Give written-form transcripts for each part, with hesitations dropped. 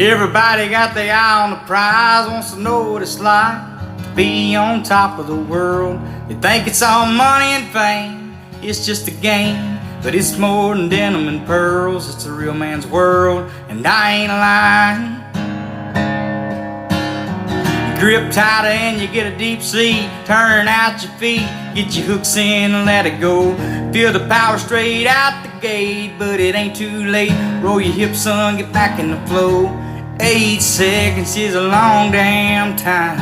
Everybody got their eye on the prize, wants to know what it's like to be on top of the world. They think it's all money and fame, it's just a game, but it's more than denim and pearls. It's a real man's world, and I ain't lying. You grip tighter and you get a deep sea, turn out your feet, get your hooks in and let it go. Feel the power straight out the gate, but it ain't too late. Roll your hips, son, get back in the flow. 8 seconds is a long damn time.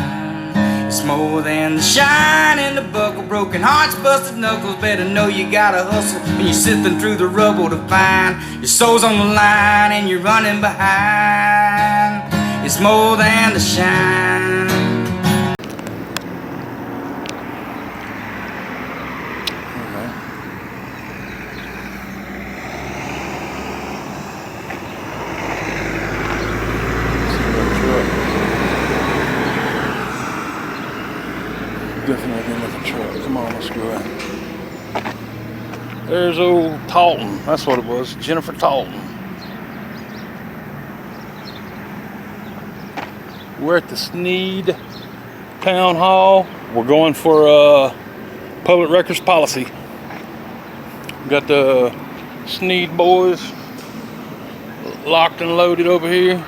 It's more than the shine in the buckle, broken hearts, busted knuckles. Better know you gotta hustle when you're sifting through the rubble to find your soul's on the line and you're running behind. It's more than the shine. Definitely in with a truck. Come on, let's go in. There's old Talton. That's what it was. Jennifer Talton. We're at the Snead Town Hall. We're going for public records policy. We got the Snead boys locked and loaded over here.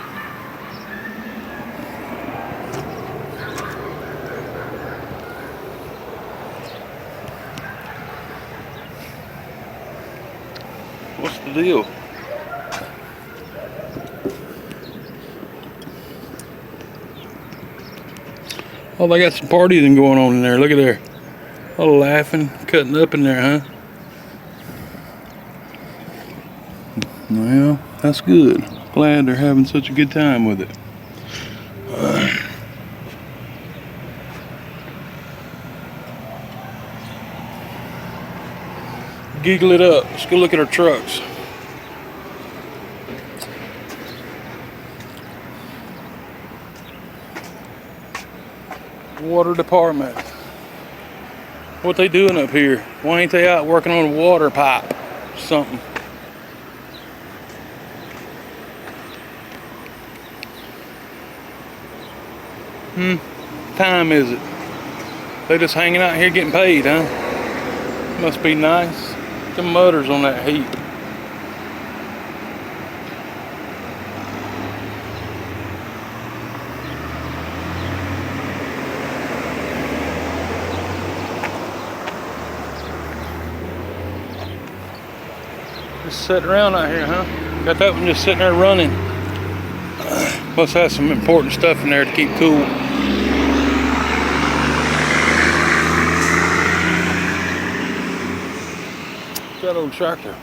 What's the deal? Oh, they got some partying going on in there. Look at there. All laughing, cutting up in there, huh? Well, that's good. Glad they're having such a good time with it. Giggle it up. Let's go look at our trucks. Water department. What they doing up here? Why ain't they out working on a water pipe? Something. Time is it? They just hanging out here getting paid, huh? Must be nice. The mudders on that heap. Just sitting around out here, huh? Got that one just sitting there running. Must have some important stuff in there to keep cool. That old tractor.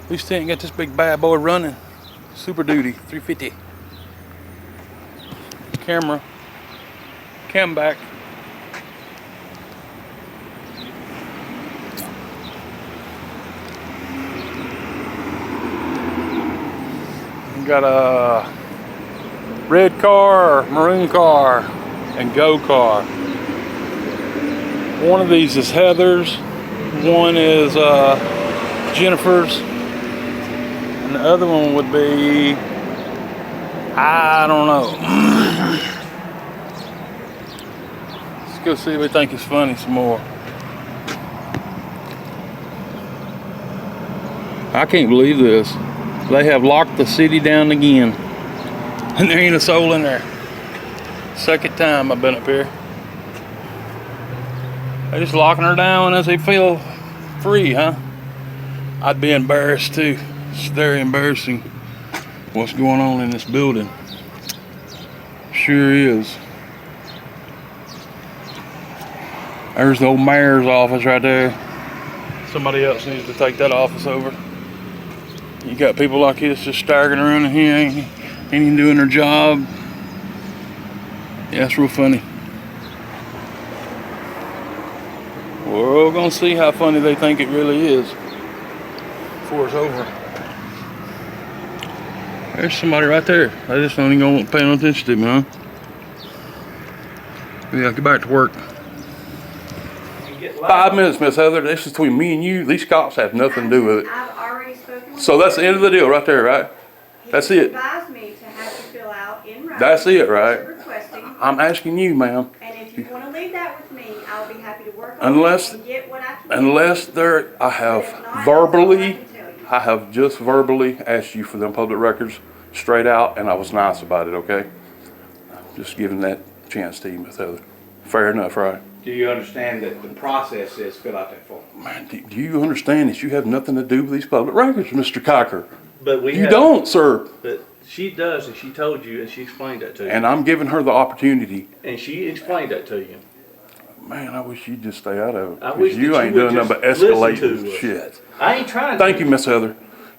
At least they ain't got this big bad boy running. Super Duty 350. Camera. Cam back. Got a red car, maroon car, and go car. One of these is Heather's, one is Jennifer's, and the other one would be, I don't know. Let's go see if we think it's funny some more. I can't believe this. They have locked the city down again, and there ain't a soul in there. Second time I've been up here. They're just locking her down as they feel free, huh? I'd be embarrassed too. It's very embarrassing what's going on in this building. Sure is. There's the old mayor's office right there. Somebody else needs to take that office over. You got people like this just staggering around in here, ain't even doing their job. Yeah, it's real funny. We're gonna see how funny they think it really is before it's over. There's somebody right there. I just don't even pay no attention to me, huh? Yeah, get back to work. 5 minutes, Miss Heather. This is between me and you. These cops have nothing to do with it. I've already spoken with So that's the end of the deal right there, right? That's He it. advised me to have you fill out in writing. That's it, what right? you're requesting. I'm asking you, ma'am. And if you want to leave that with me, I'll be happy to work on Unless, it and get what I can. unless there, I have I have just verbally asked you for them public records straight out, and I was nice about it, okay? I'm just giving that chance to you, Miss Heather. Fair enough, right? Do you understand that the process is fill out that form? Man, do you understand that you have nothing to do with these public records, Mr. Cocker? But we You don't, sir. But she does, and she told you, and she explained that to you. And I'm giving her the opportunity. And she explained that to you. Man, I wish you'd just stay out of it. I 'Cause wish you that ain't you would doing nothing but just listen to escalating us. shit. I ain't trying to. Thank you, Miss Heather.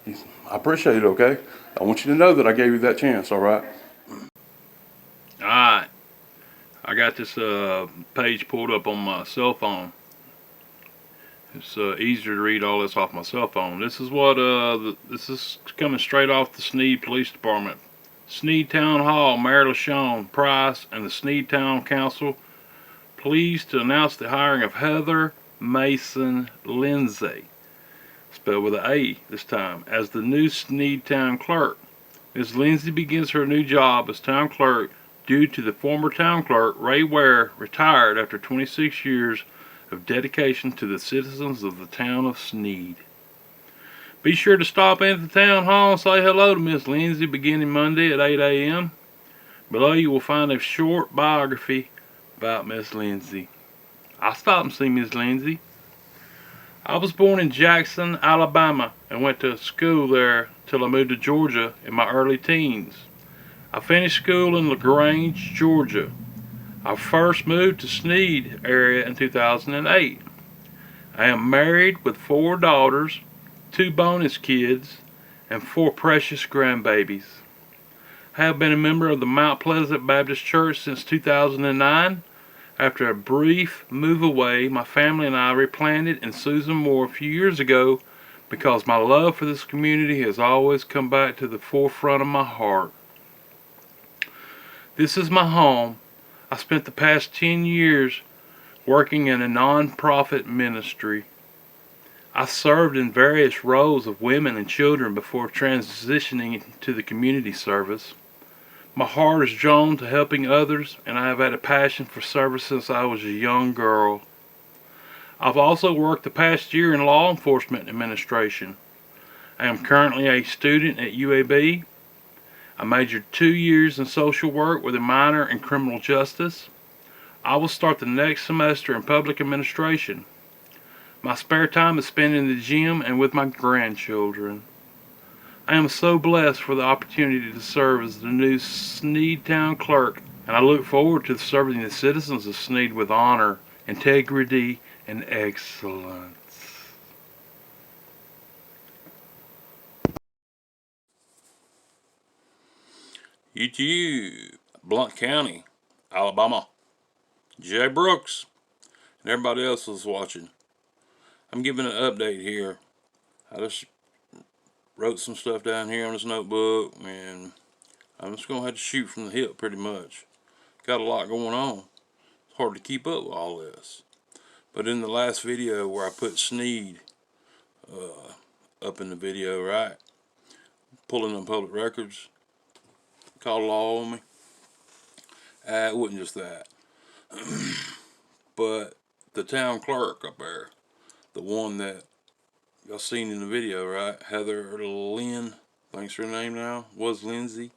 I appreciate it, okay? I want you to know that I gave you that chance, all right? Alright. I got this page pulled up on my cell phone. It's easier to read all this off my cell phone. This is what, this is coming straight off the Snead Police Department. Snead Town Hall, Mayor LaShawn Price and the Snead Town Council pleased to announce the hiring of Heather Mason Lindsay, spelled with an A this time, as the new Snead Town Clerk. Ms. Lindsay begins her new job as Town Clerk due to the former Town Clerk, Ray Ware, retired after 26 years of dedication to the citizens of the town of Snead. Be sure to stop in at the town hall and say hello to Miss Lindsay beginning Monday at 8 a.m. Below you will find a short biography about Miss Lindsay. I stopped and see Miss Lindsay. I was born in Jackson, Alabama, and went to school there till I moved to Georgia in my early teens. I finished school in LaGrange, Georgia. I first moved to Snead area in 2008. I am married with 4 daughters, 2 bonus kids, and 4 precious grandbabies. I have been a member of the Mount Pleasant Baptist Church since 2009. After a brief move away, my family and I replanted in Susan Moore a few years ago because my love for this community has always come back to the forefront of my heart. This is my home. I spent the past 10 years working in a non-profit ministry. I served in various roles of women and children before transitioning to the community service. My heart is drawn to helping others, and I have had a passion for service since I was a young girl. I've also worked the past year in law enforcement administration. I am currently a student at UAB. I majored 2 years in social work with a minor in criminal justice. I will start the next semester in public administration. My spare time is spent in the gym and with my grandchildren. I am so blessed for the opportunity to serve as the new Snead Town Clerk, and I look forward to serving the citizens of Snead with honor, integrity, and excellence. YouTube, Blount County, Alabama, JBROOKS, and everybody else is watching. I'm giving an update here. I just wrote some stuff down here on this notebook, and I'm just going to have to shoot from the hip pretty much. Got a lot going on. It's hard to keep up with all this. But in the last video where I put Snead up in the video, right? Pulling them public records. Called law on me. It wasn't just that. But the town clerk up there, the one that y'all seen in the video, right? Heather Lynn, thanks for her name now, was Lindsay,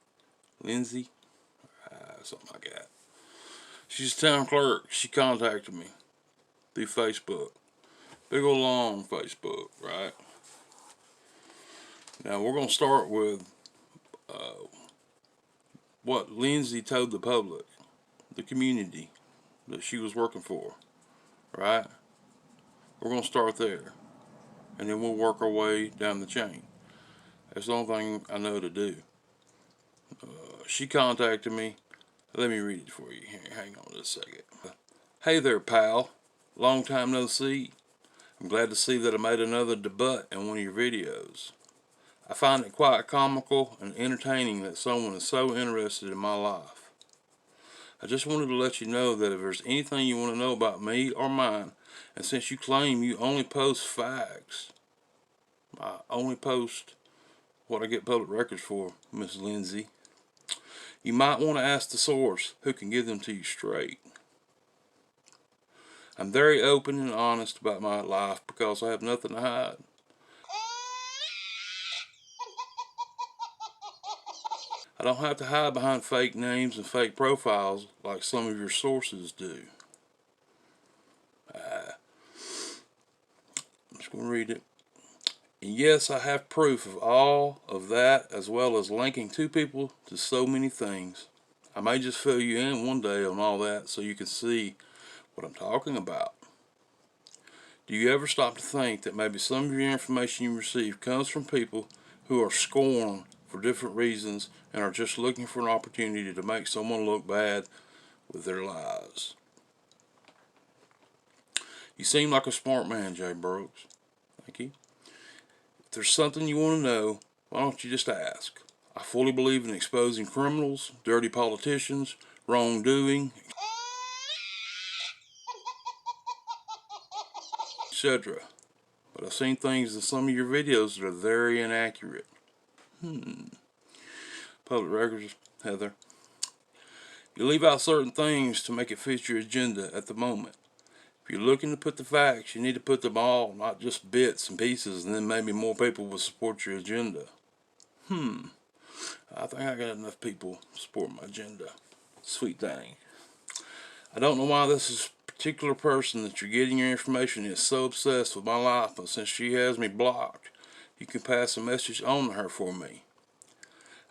something like that. She's a town clerk. She contacted me through Facebook. Big old long Facebook, right? Now we're going to start with what Lindsay told the public, the community that she was working for, right? We're going to start there, and then we'll work our way down the chain. That's the only thing I know to do. She contacted me. Let me read it for you here. Hang on just a second. Hey there, pal. Long time no see. I'm glad to see that I made another debut in one of your videos. I find it quite comical and entertaining that someone is so interested in my life. I just wanted to let you know that if there's anything you want to know about me or mine, and since you claim you only post facts, I only post what I get public records for, Miss Lindsay, you might want to ask the source who can give them to you straight. I'm very open and honest about my life because I have nothing to hide. I don't have to hide behind fake names and fake profiles like some of your sources do. I'm just going to read it. And yes, I have proof of all of that, as well as linking two people to so many things. I may just fill you in one day on all that so you can see what I'm talking about. Do you ever stop to think that maybe some of your information you receive comes from people who are scorned for different reasons and are just looking for an opportunity to make someone look bad with their lies? You seem like a smart man, J. Brooks. Thank you. If there's something you want to know, why don't you just ask? I fully believe in exposing criminals, dirty politicians, wrongdoing, etc. But I've seen things in some of your videos that are very inaccurate. Public records, Heather. You leave out certain things to make it fit your agenda at the moment. If you're looking to put the facts, you need to put them all, not just bits and pieces, and then maybe more people will support your agenda. I think I got enough people to support my agenda. Sweet thing. I don't know why this particular person that you're getting your information is so obsessed with my life, but since she has me blocked, you can pass a message on to her for me.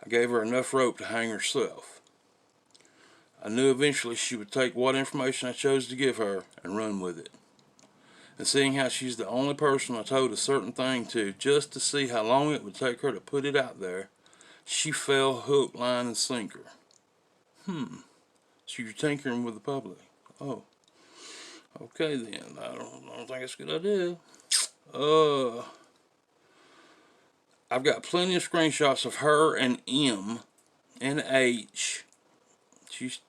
I gave her enough rope to hang herself. I knew eventually she would take what information I chose to give her and run with it. And seeing how she's the only person I told a certain thing to, just to see how long it would take her to put it out there, she fell hook, line, and sinker. So you're tinkering with the public. Oh. Okay then. I don't think it's a good idea. I've got plenty of screenshots of her and M and H. She's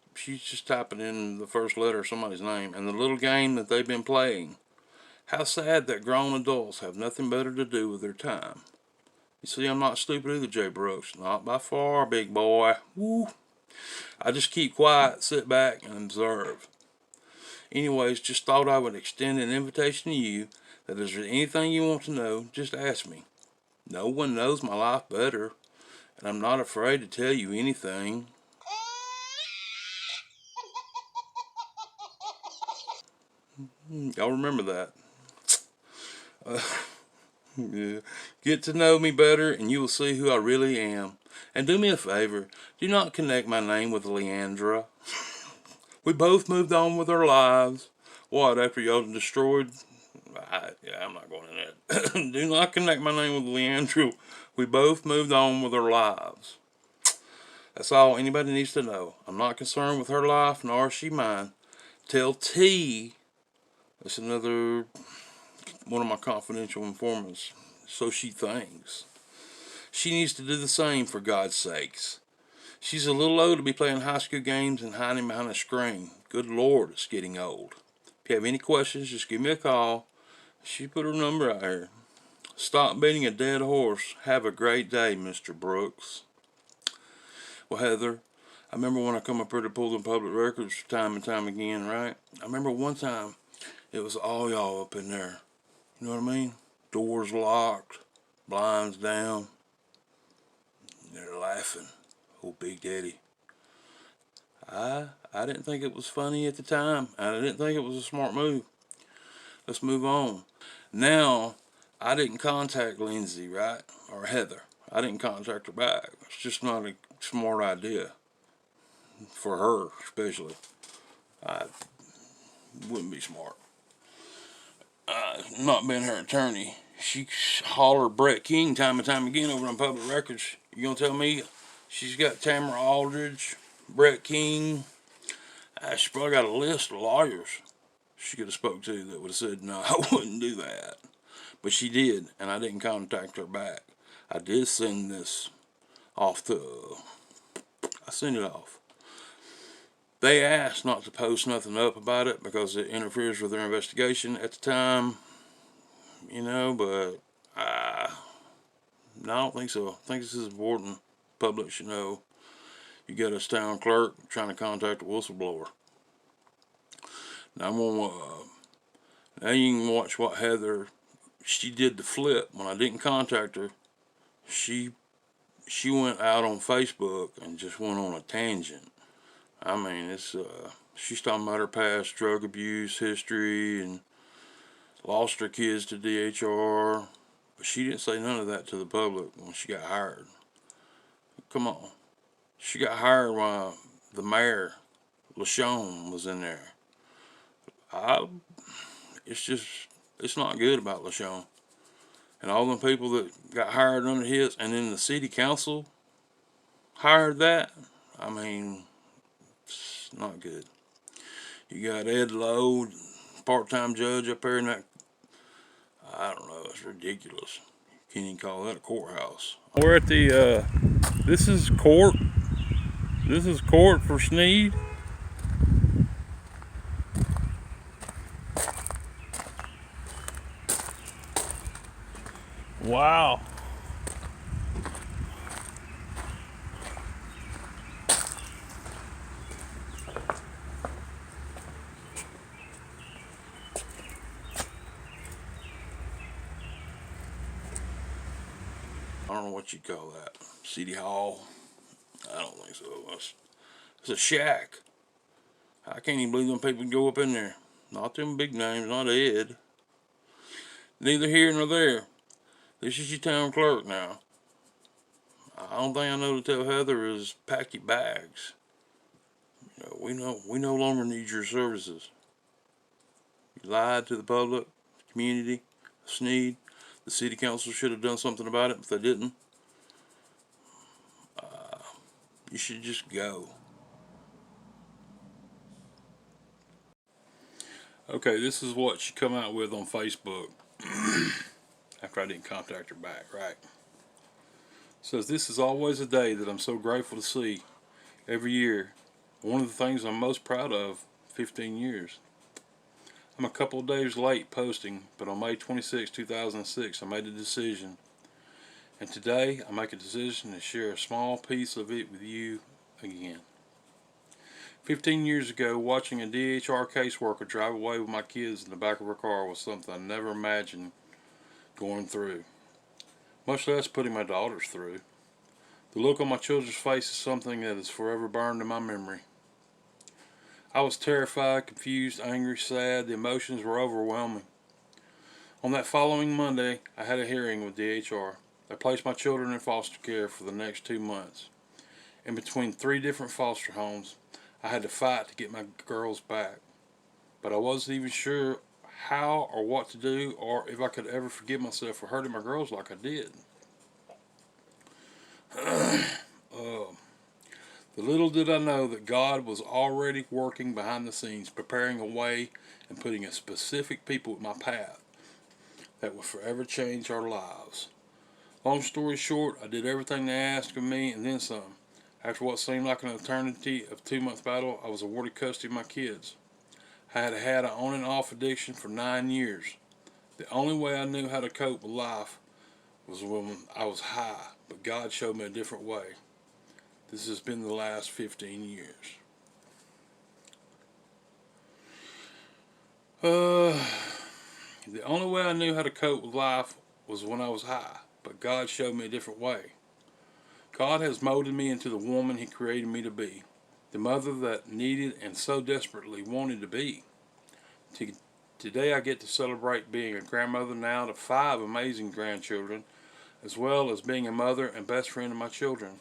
just typing in the first letter of somebody's name, and the little game that they've been playing. How sad that grown adults have nothing better to do with their time. You see, I'm not stupid either, J. Brooks. Not by far, big boy. Woo. I just keep quiet, sit back, and observe. Anyways, just thought I would extend an invitation to you that if there's anything you want to know, just ask me. No one knows my life better, and I'm not afraid to tell you anything. Y'all remember that. Yeah. Get to know me better and you will see who I really am. And do me a favor, do not connect my name with Leandra. We both moved on with our lives. What, after y'all destroyed? I'm not going in that. Do not connect my name with Leandra. We both moved on with our lives. That's all anybody needs to know. I'm not concerned with her life, nor is she mine. Tell T, that's another one of my confidential informants, so she thinks. She needs to do the same, for God's sakes. She's a little old to be playing high school games and hiding behind a screen. Good Lord, it's getting old. If you have any questions, just give me a call. She put her number out here. Stop beating a dead horse. Have a great day, Mr. Brooks. Well, Heather, I remember when I come up here to pull the public records time and time again, right? I remember one time it was all y'all up in there. You know what I mean? Doors locked, blinds down. They're laughing. Oh, Big Daddy. I didn't think it was funny at the time. I didn't think it was a smart move. Let's move on. Now, I didn't contact Lindsay, right? Or Heather. I didn't contact her back. It's just not a smart idea. For her, especially. I wouldn't be smart. Not being her attorney. She hollered Brett King time and time again over on public records. You gonna tell me she's got Tamara Aldridge, Brett King? She probably got a list of lawyers she could have spoke to that would have said, no, I wouldn't do that. But she did, and I didn't contact her back. I did send this off to, I sent it off. They asked not to post nothing up about it because it interferes with their investigation at the time, you know, but no, I don't think so. I think this is important. Public should know. You got a town clerk trying to contact a whistleblower. Now now you can watch what Heather, she did the flip. When I didn't contact her, she went out on Facebook and just went on a tangent. I mean, she's talking about her past drug abuse history and lost her kids to DHR, but she didn't say none of that to the public when she got hired. Come on. She got hired while the mayor, LaShawn, was in there. It's not good about LaShawn. And all them people that got hired under his, and then the city council hired that. I mean, it's not good. You got Ed Lowe, part-time judge up there in that, I don't know, it's ridiculous. You can't even call that a courthouse. We're at the, this is court. This is court for Snead. Wow. I don't know what you call that. City Hall? I don't think so. It's a shack. I can't even believe them people can go up in there. Not them big names, not Ed. Neither here nor there. This is your town clerk now. I don't think I know to tell Heather is pack your bags. You know, we no longer need your services. You lied to the public, the community, Snead. The city council should have done something about it, but they didn't. You should just go. Okay, this is what she come out with on Facebook after I didn't contact her back, right? It says, this is always a day that I'm so grateful to see every year. One of the things I'm most proud of, 15 years. I'm a couple of days late posting, but on May 26, 2006, I made a decision. And today, I make a decision to share a small piece of it with you again. 15 years ago, watching a DHR caseworker drive away with my kids in the back of her car was something I never imagined going through, much less putting my daughters through. The look on my children's face is something that is forever burned in my memory. I was terrified, confused, angry, sad. The emotions were overwhelming. On that following Monday, I had a hearing with DHR. They placed my children in foster care for the next 2 months. In between 3 different foster homes, I had to fight to get my girls back. But I wasn't even sure how or what to do, or if I could ever forgive myself for hurting my girls like I did. The little did I know that God was already working behind the scenes, preparing a way and putting a specific people in my path that would forever change our lives. Long story short, I did everything they asked of me and then some. After what seemed like an eternity of 2-month battle, I was awarded custody of my kids. I had had an on and off addiction for 9 years. The only way I knew how to cope with life was when I was high, but God showed me a different way. This has been the last 15 years. The only way I knew how to cope with life was when I was high, but God showed me a different way. God has molded me into the woman He created me to be, the mother that needed and so desperately wanted to be. Today I get to celebrate being a grandmother now to 5 amazing grandchildren, as well as being a mother and best friend of my children.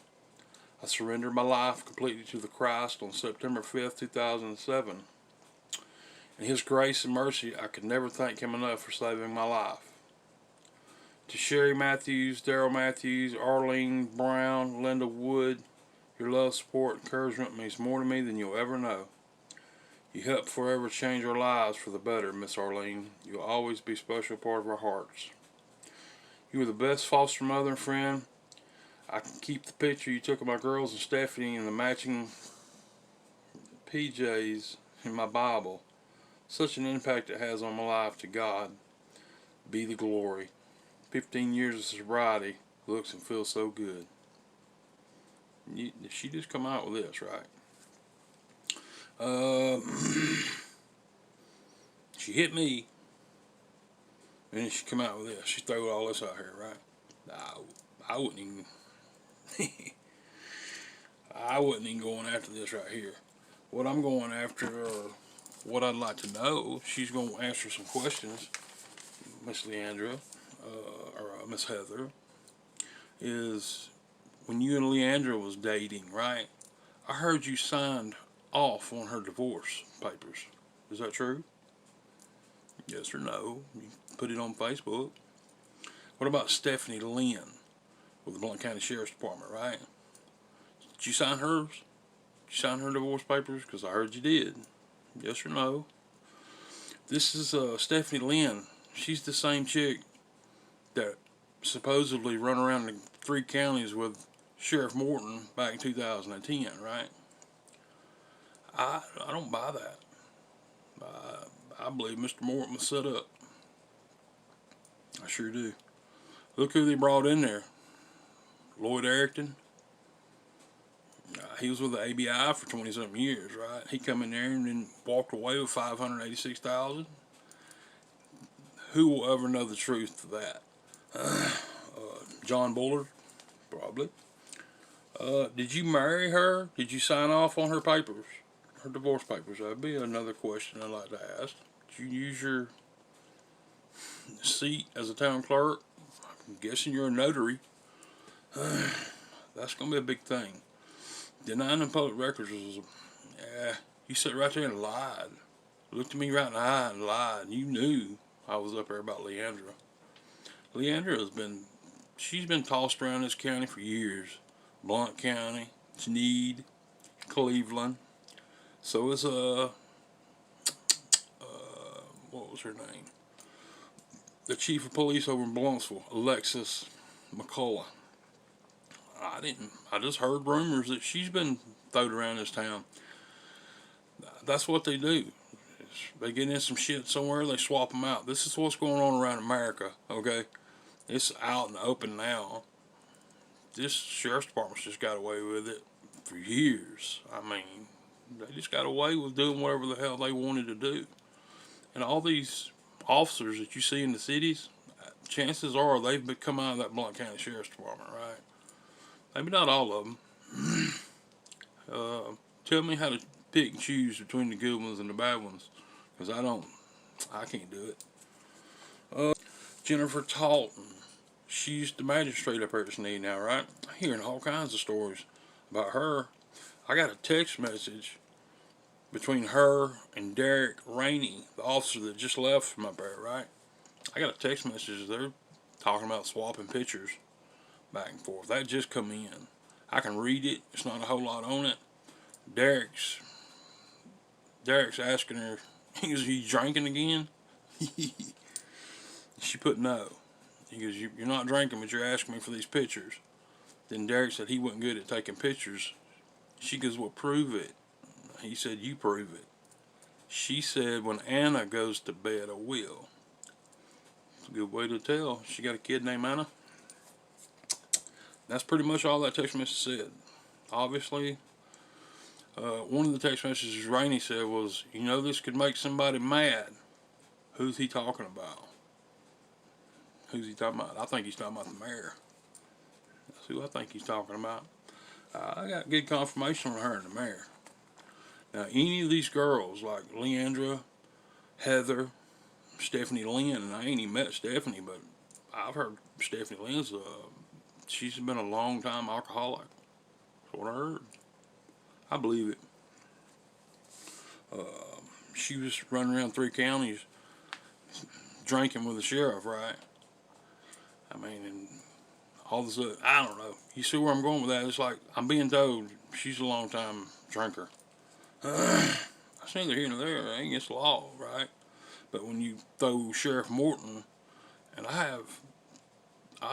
I surrendered my life completely to the Christ on September 5th, 2007. In His grace and mercy, I could never thank Him enough for saving my life. To Sherry Matthews, Daryl Matthews, Arlene Brown, Linda Wood, your love, support, and encouragement means more to me than you'll ever know. You help forever change our lives for the better, Miss Arlene. You'll always be a special part of our hearts. You were the best foster mother and friend. I can keep the picture you took of my girls and Stephanie in the matching PJs in my Bible. Such an impact it has on my life. To God be the glory. 15 years of sobriety looks and feels so good. She just come out with this, right? She hit me, and then she come out with this. She threw all this out here, right? I wouldn't even. I wasn't even going after this right here. What I'm going after, or what I'd like to know, she's going to answer some questions, Miss Leandra, or Miss Heather, is when you and Leandra was dating, right? I heard you signed off on her divorce papers. Is that true? Yes or no? You put it on Facebook. What about Stephanie Lynn with the Blount County Sheriff's Department, right? Did you sign hers? Did you sign her divorce papers? Because I heard you did. Yes or no? This is Stephanie Lynn. She's the same chick that supposedly run around the 3 counties with Sheriff Morton back in 2010, right? I don't buy that. I believe Mr. Morton was set up. I sure do. Look who they brought in there. Lloyd Erickton. He was with the ABI for 20-something years, right? He come in there and then walked away with $586,000. Who will ever know the truth to that? John Bullard, probably. Did you marry her? Did you sign off on her papers? Her divorce papers? That'd be another question I'd like to ask. Did you use your seat as a town clerk? I'm guessing you're a notary. That's going to be a big thing. Denying the public records was, you sat right there and lied. Looked at me right in the eye and lied. You knew I was up there about Leandra. Leandra she's been tossed around this county for years. Blount County, Snead, Cleveland. So is, what was her name? The chief of police over in Blount'sville, Alexis McCullough. I just heard rumors that she's been thrown around this town. That's what they do. They get in some shit somewhere, they swap them out. This is what's going on around America, okay? It's out in the open now. This sheriff's department's just got away with it for years. I mean, they just got away with doing whatever the hell they wanted to do. And all these officers that you see in the cities, chances are they've come out of that Blount County Sheriff's Department, right? Maybe not all of them. Tell me how to pick and choose between the good ones and the bad ones, because I can't do it. Jennifer Talton, she's the magistrate up here at Snead now, right? I'm hearing all kinds of stories about her. I got a text message between her and Derek Rainey, the officer that just left from up there, right? I got a text message. They're talking about swapping pictures back and forth. That just come in. I can read it. It's not a whole lot on it. Derek's asking her, he goes, "Are you drinking again?" She put no. He goes, "You're not drinking, but you're asking me for these pictures." Then Derek said he wasn't good at taking pictures. She goes, "Well, prove it." He said, "You prove it." She said, "When Anna goes to bed, I will." It's a good way to tell. She got a kid named Anna. That's pretty much all that text message said. Obviously, one of the text messages Rainey said was, "You know this could make somebody mad." Who's he talking about? Who's he talking about? I think he's talking about the mayor. That's who I think he's talking about. I got good confirmation on her and the mayor. Now, any of these girls, like Leandra, Heather, Stephanie Lynn, and I ain't even met Stephanie, but I've heard Stephanie Lynn's, she's been a long time alcoholic. That's what I heard. I believe it. She was running around 3 counties drinking with the sheriff, right? I mean, and all of a sudden, I don't know. You see where I'm going with that? It's like, I'm being told she's a long time drinker. That's neither here nor there. It ain't against the law, right? But when you throw Sheriff Morton, and I've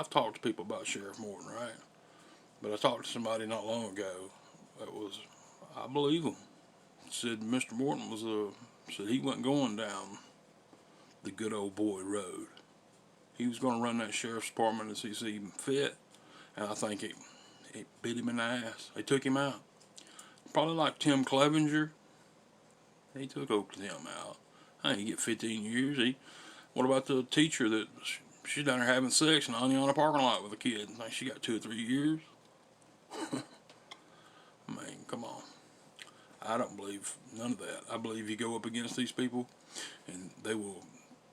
talked to people about Sheriff Morton, right? But I talked to somebody not long ago that was, I believe him. said Mr. Morton was said he wasn't going down the good old boy road. He was going to run that sheriff's department as he see fit, and I think it bit him in the ass. They took him out. Probably like Tim Clevenger. He took old Tim out. I think he get 15 years. What about the teacher that she's down there having sex and on a parking lot with a kid? I think she got 2 or 3 years. Man, come on. I don't believe none of that. I believe you go up against these people and they will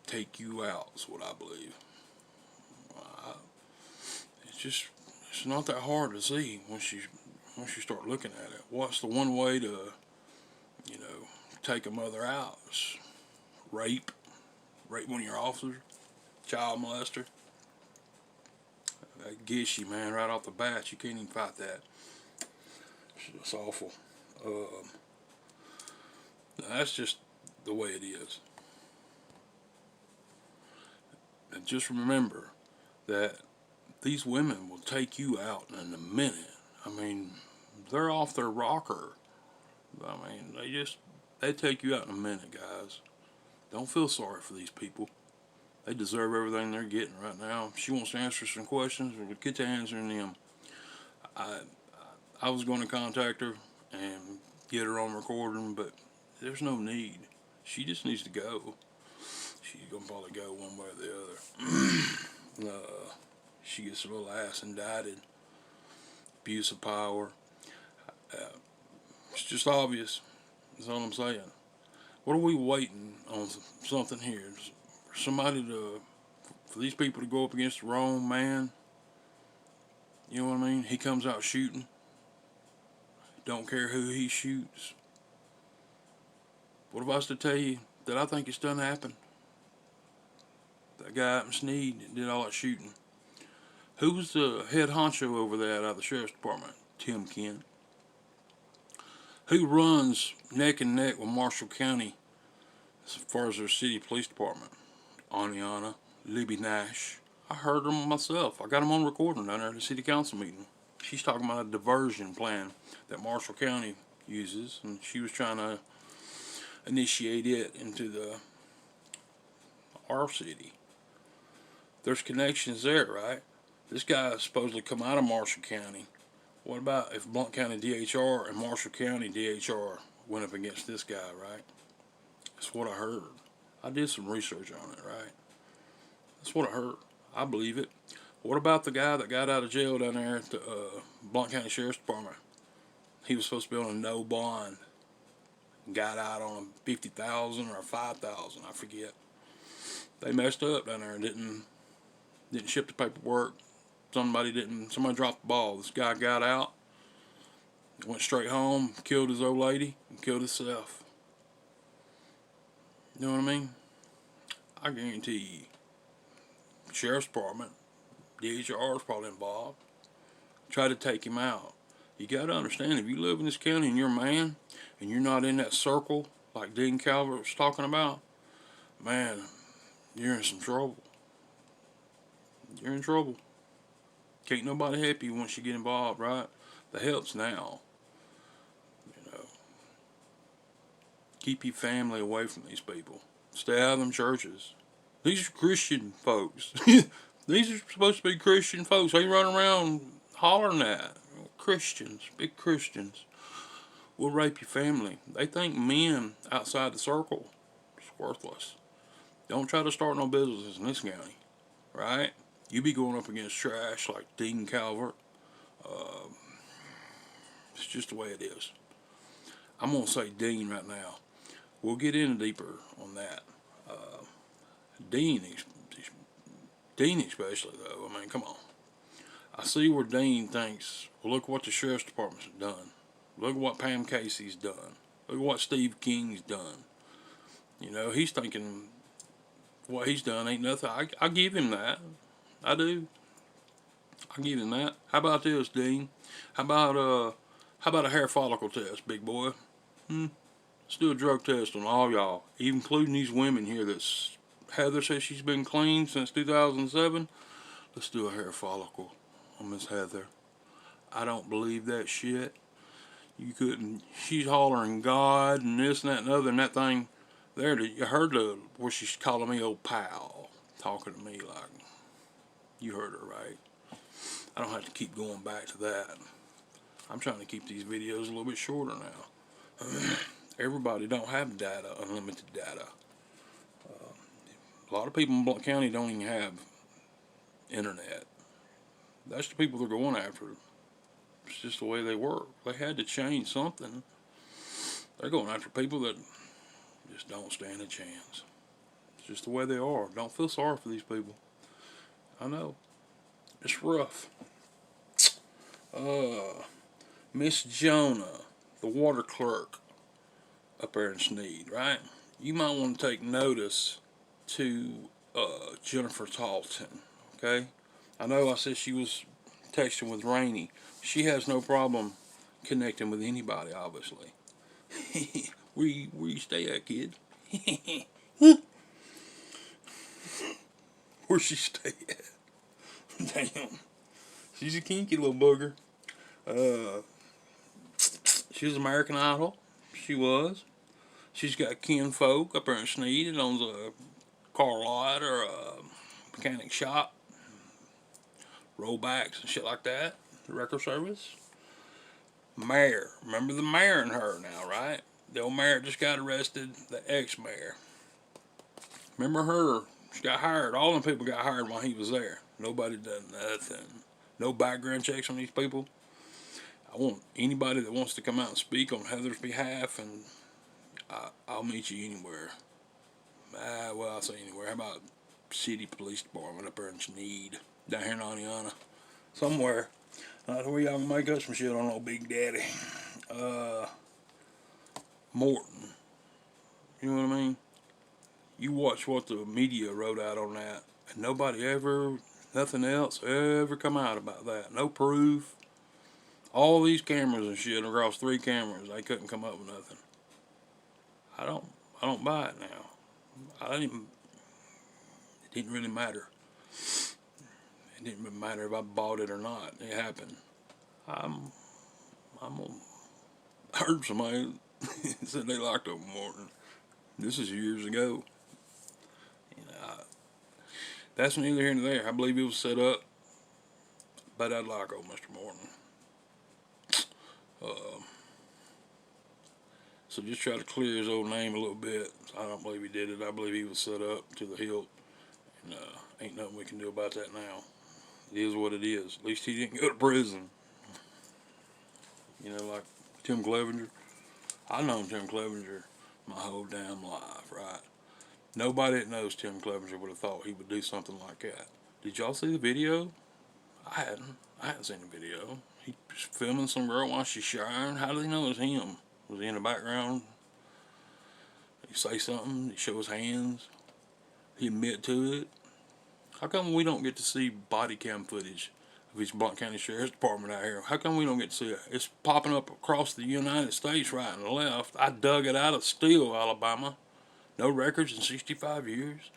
take you out, is what I believe. It's not that hard to see once you start looking at it. What's the one way to, you know, take a mother out? It's rape one of your officers, child molester. That gets you, man, right off the bat. You can't even fight that. It's awful. That's just the way it is. And just remember that these women will take you out in a minute. I mean, they're off their rocker. I mean, they take you out in a minute, guys. Don't feel sorry for these people. They deserve everything they're getting right now. If she wants to answer some questions, we'll get to answering them. I was going to contact her and get her on recording, but there's no need. She just needs to go. She's going to probably go one way or the other. She gets a little ass indicted. Abuse of power. It's just obvious. That's all I'm saying. What are we waiting on something here? For somebody for these people to go up against the wrong man? You know what I mean? He comes out shooting. Don't care who he shoots. What if I was to tell you that I think it's done happen? That guy out in Snead that did all that shooting. Who's the head honcho over that out of the sheriff's department? Tim Kent. Who runs neck and neck with Marshall County as far as their city police department? Aniana, Libby Nash. I heard them myself. I got them on recording down there at the city council meeting. She's talking about a diversion plan that Marshall County uses, and she was trying to initiate it into our city. There's connections there, right? This guy supposedly come out of Marshall County. What about if Blount County DHR and Marshall County DHR went up against this guy, right? That's what I heard. I did some research on it, right? That's what I heard. I believe it. What about the guy that got out of jail down there at the Blount County Sheriff's Department? He was supposed to be on a no bond. Got out on $50,000 or $5,000, I forget. They messed up down there and didn't ship the paperwork. Somebody dropped the ball. This guy got out, went straight home, killed his old lady, and killed himself. You know what I mean? I guarantee you, Sheriff's Department, DHR is probably involved. Try to take him out. You got to understand, if you live in this county and you're a man, and you're not in that circle like Dean Calvert was talking about, man, you're in some trouble. You're in trouble. Can't nobody help you once you get involved, right? The help's now. You know, keep your family away from these people. Stay out of them churches. These are Christian folks. These are supposed to be Christian folks. They run around hollering at Christians, big Christians. Will rape your family. They think men outside the circle is worthless. Don't try to start no business in this county, right? You be going up against trash like Dean Calvert. It's just the way it is. I'm going to say Dean right now. We'll get in deeper on that. Dean especially, though. I mean, come on. I see where Dean thinks, well, look what the Sheriff's Department's done. Look at what Pam Casey's done. Look at what Steve King's done. You know, he's thinking what he's done ain't nothing. I give him that. I do. I give him that. How about this, Dean? How about a hair follicle test, big boy? Let's do a drug test on all y'all, even including these women here. That's Heather says she's been clean since 2007. Let's do a hair follicle on Miss Heather. I don't believe that shit. You couldn't. She's hollering God and this and that and other, and that thing there. You heard where she's calling me old pal, talking to me like, you heard her right. I don't have to keep going back to that. I'm trying to keep these videos a little bit shorter now. Everybody don't have data, unlimited data. A lot of people in Blount County don't even have internet. That's the people they're going after. It's just the way they work. They had to change something. They're going after people that just don't stand a chance. It's just the way they are. Don't feel sorry for these people. I know. It's rough. Miss Jonah, the water clerk up there in Snead, right? You might want to take notice to Jennifer Talton, okay? I know I said she was texting with Rainey. She has no problem connecting with anybody, obviously. Where you stay at, kid? Where she stay at? Damn. She's a kinky little booger. She was American Idol. She was. She's got kinfolk up there in Snead that owns a car lot or a mechanic shop. Rollbacks and shit like that. The record service. Mayor. Remember the mayor and her now, right? The old mayor just got arrested. The ex-mayor. Remember her? She got hired. All them people got hired while he was there. Nobody done nothing. No background checks on these people. I want anybody that wants to come out and speak on Heather's behalf, and I'll meet you anywhere. Well, I'll say anywhere. How about city police department up there in Snead, down here in Aniana, somewhere. Where y'all can make us some shit on old Big Daddy. Morton. You know what I mean? You watch what the media wrote out on that, and nobody ever, nothing else ever come out about that. No proof. All these cameras and shit across 3 cameras, they couldn't come up with nothing. I don't buy it now. It didn't really matter. It didn't really matter if I bought it or not. It happened. I heard somebody said they locked up Morton. This is years ago. That's neither here nor there. I believe it was set up, but I'd like old Mr. Morton. So just try to clear his old name a little bit. I don't believe he did it. I believe he was set up to the hilt. And ain't nothing we can do about that now. It is what it is. At least he didn't go to prison. You know, like Tim Clevenger. I've known Tim Clevenger my whole damn life, right? Nobody that knows Tim Clevenger would have thought he would do something like that. Did y'all see the video? I hadn't seen the video. He was filming some girl while she's showering. How do they know it was him? Was he in the background? He say something? He show his hands? He admit to it? How come we don't get to see body cam footage of his Blount County Sheriff's Department out here? How come we don't get to see it? It's popping up across the United States right and left. I dug it out of Steele, Alabama. No records in 65 years.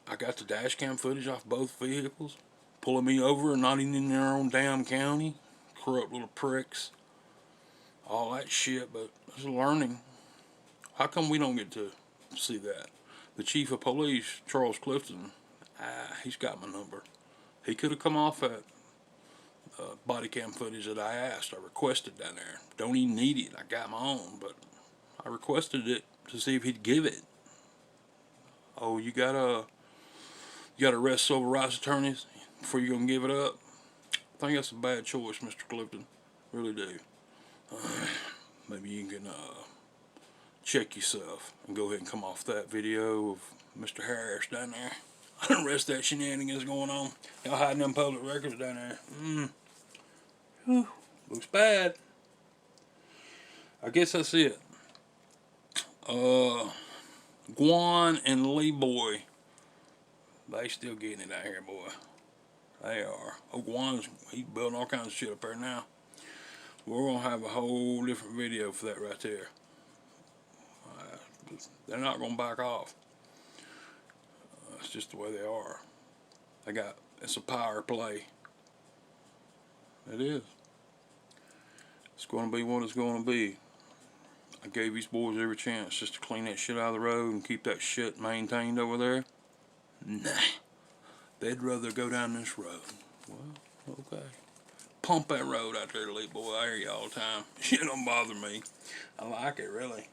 I got the dash cam footage off both vehicles. Pulling me over and not even in their own damn county. Corrupt little pricks. All that shit, but it's learning. How come we don't get to see that? The chief of police, Charles Clifton, he's got my number. He could have come off that body cam footage that I asked. I requested down there. Don't even need it. I got my own, but I requested it to see if he'd give it. Oh, you gotta arrest civil rights attorneys before you're gonna give it up? I think that's a bad choice, Mr. Clifton. Really do. Maybe you can check yourself and go ahead and come off that video of Mr. Harris down there. The rest of that shenanigans going on. Y'all hiding them public records down there. Whew. Looks bad. I guess that's it. Guan and Lee Boy. They still getting it out here, boy. They are. Oh, Guan's, he's building all kinds of shit up there now. We're going to have a whole different video for that right there. They're not going to back off. It's just the way they are. It's a power play. It is. It's going to be what it's going to be. I gave these boys every chance just to clean that shit out of the road and keep that shit maintained over there. Nah. They'd rather go down this road. Well, okay. Pump that road out there, little boy. I hear you all the time. Shit don't bother me. I like it, really.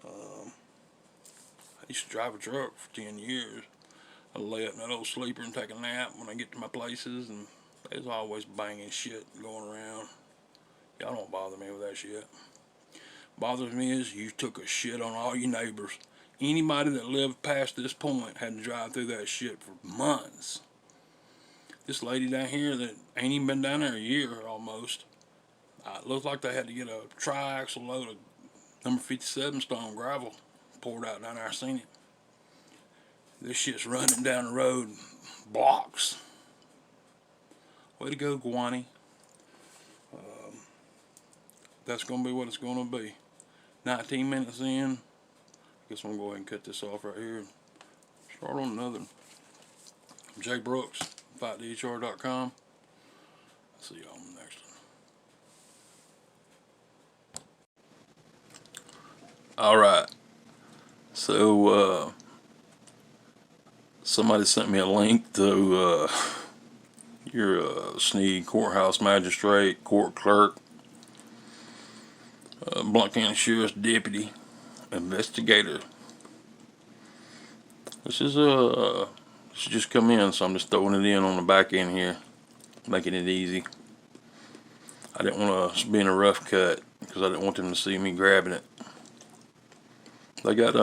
I used to drive a truck for 10 years. I lay up in that old sleeper and take a nap when I get to my places, and there's always banging shit going around. Y'all don't bother me with that shit. Bothers me is you took a shit on all your neighbors. Anybody that lived past this point had to drive through that shit for months. This lady down here that ain't even been down there a year almost. It looked like they had to get a tri-axle load of number 57 stone gravel poured out down there. I seen it. This shit's running down the road blocks. Way to go, Guani. That's going to be what it's going to be. 19 minutes in. I guess I'm going to go ahead and cut this off right here and start on another one. I'm JBROOKS, FIGHTDHR.com. See y'all on the next one. Alright. So, somebody sent me a link to your Snead courthouse magistrate, court clerk, Blount County Sheriff's deputy, investigator. This is just come in, so I'm just throwing it in on the back end here, making it easy. I didn't want to be in a rough cut because I didn't want them to see me grabbing it. They got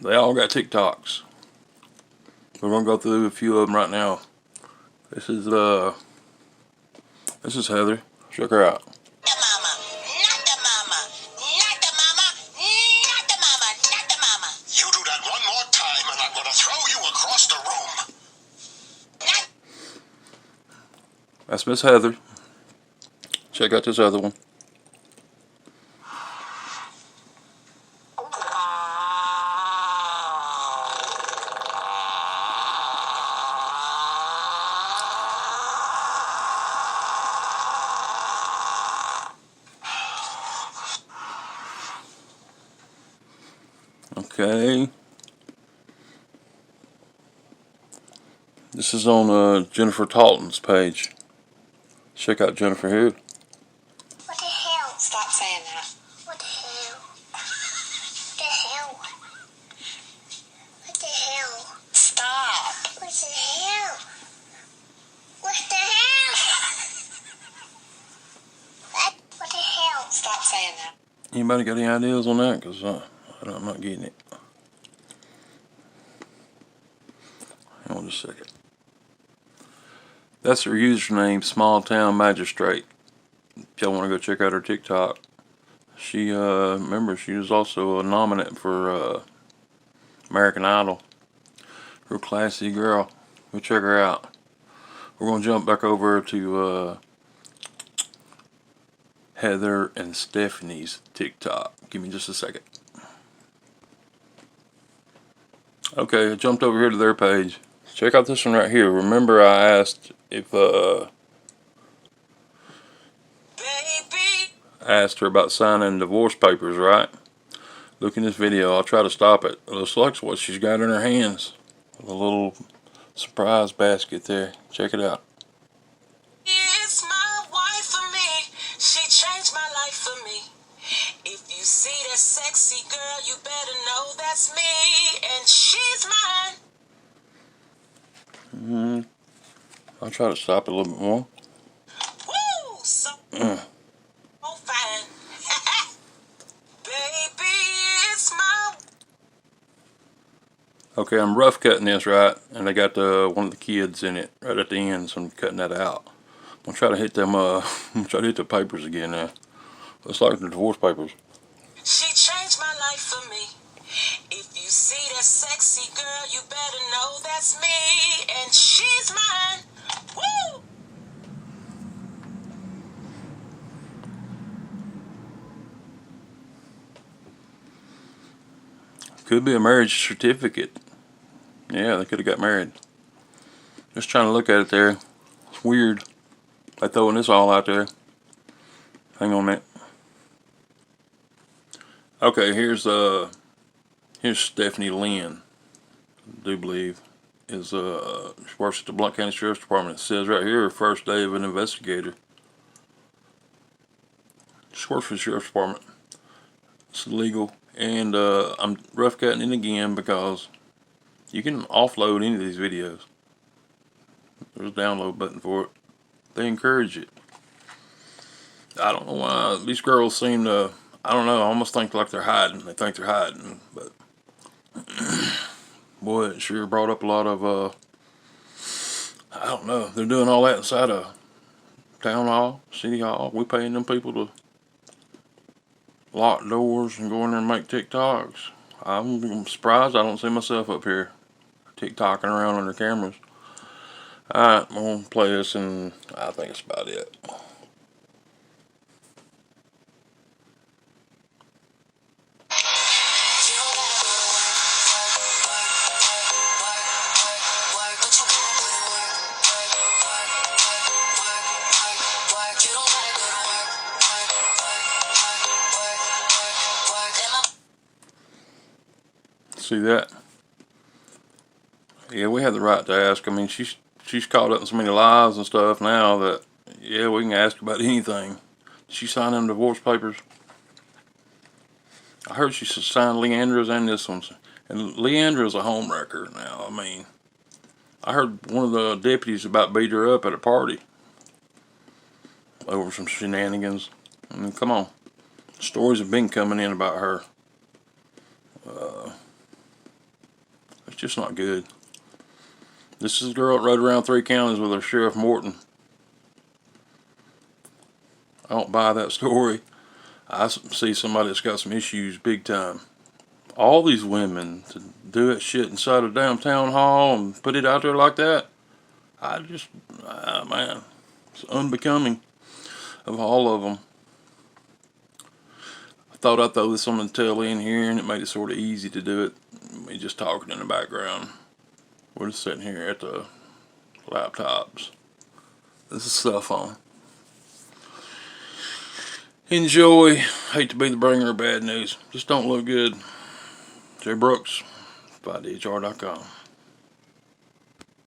they all got TikToks. We're gonna go through a few of them right now. This is Heather. Check her out. That's Miss Heather. Check out this other one. Okay. This is on Jennifer Talton's page. Check out Jennifer here. What the hell? Stop saying that. What the hell? What the hell? What the hell? Stop. What the hell? What the hell? What the hell? Stop saying that. Anybody got any ideas on that? Because I'm not getting it. Hang on just a second. That's her username, Small Town Magistrate. If y'all want to go check out her TikTok. She, remember, she was also a nominant for American Idol. Real classy girl. Go check her out. We're going to jump back over to Heather and Stephanie's TikTok. Give me just a second. Okay, I jumped over here to their page. Check out this one right here. Remember I asked if I asked her about signing divorce papers, right? Look in this video. I'll try to stop it. It looks like what she's got in her hands. A little surprise basket there. Check it out. It's my wife for me. She changed my life for me. If you see that sexy girl, you better know that's me, and she's mine. I'll try to stop it a little bit more. Woo! So fine. Baby, it's my... Okay, I'm rough cutting this, right? And I got one of the kids in it right at the end, so I'm cutting that out. I'm gonna try to hit them, I'm gonna try to hit the papers again now. Looks like the divorce papers. She changed my life for me. If you see that sexy girl, you better know that's me, and she's mine. Woo! Could be a marriage certificate. Yeah, they could have got married. Just trying to look at it there. It's weird. They're throwing this all out there. Hang on a minute. Okay, here's Stephanie Lynn. I do believe she works at the Blount County Sheriff's Department. It says right here, first day of an investigator. She works for the Sheriff's Department. It's legal, and I'm rough cutting it again because you can offload any of these videos. There's a download button for it. They encourage it. I don't know why these girls seem to, I don't know, I almost think like they're hiding. They think they're hiding, but boy, it sure brought up a lot of, I don't know, they're doing all that inside a town hall, city hall. We paying them people to lock doors and go in there and make TikToks. I'm surprised I don't see myself up here TikToking around under cameras. Alright, I'm going to play this, and I think that's about it. See that? Yeah, we have the right to ask. I mean, she's caught up in so many lies and stuff now that, yeah, we can ask about anything. Did she sign them divorce papers? I heard she signed Leandra's and this one's. And Leandra's a homewrecker now. I mean, I heard one of the deputies about beat her up at a party over some shenanigans. I mean, come on. Stories have been coming in about her. It's just not good. This is a girl that rode around 3 counties with her Sheriff Morton. I don't buy that story. I see somebody that's got some issues big time. All these women to do that shit inside a damn town hall and put it out there like that, I just, man, it's unbecoming of all of them. I thought I'd throw this on the tail end here, and it made it sort of easy to do it. Me just talking in the background. We're just sitting here at the laptops. This is cell phone. Enjoy. Hate to be the bringer of bad news. Just don't look good. JBROOKS, FIGHTDHR.com.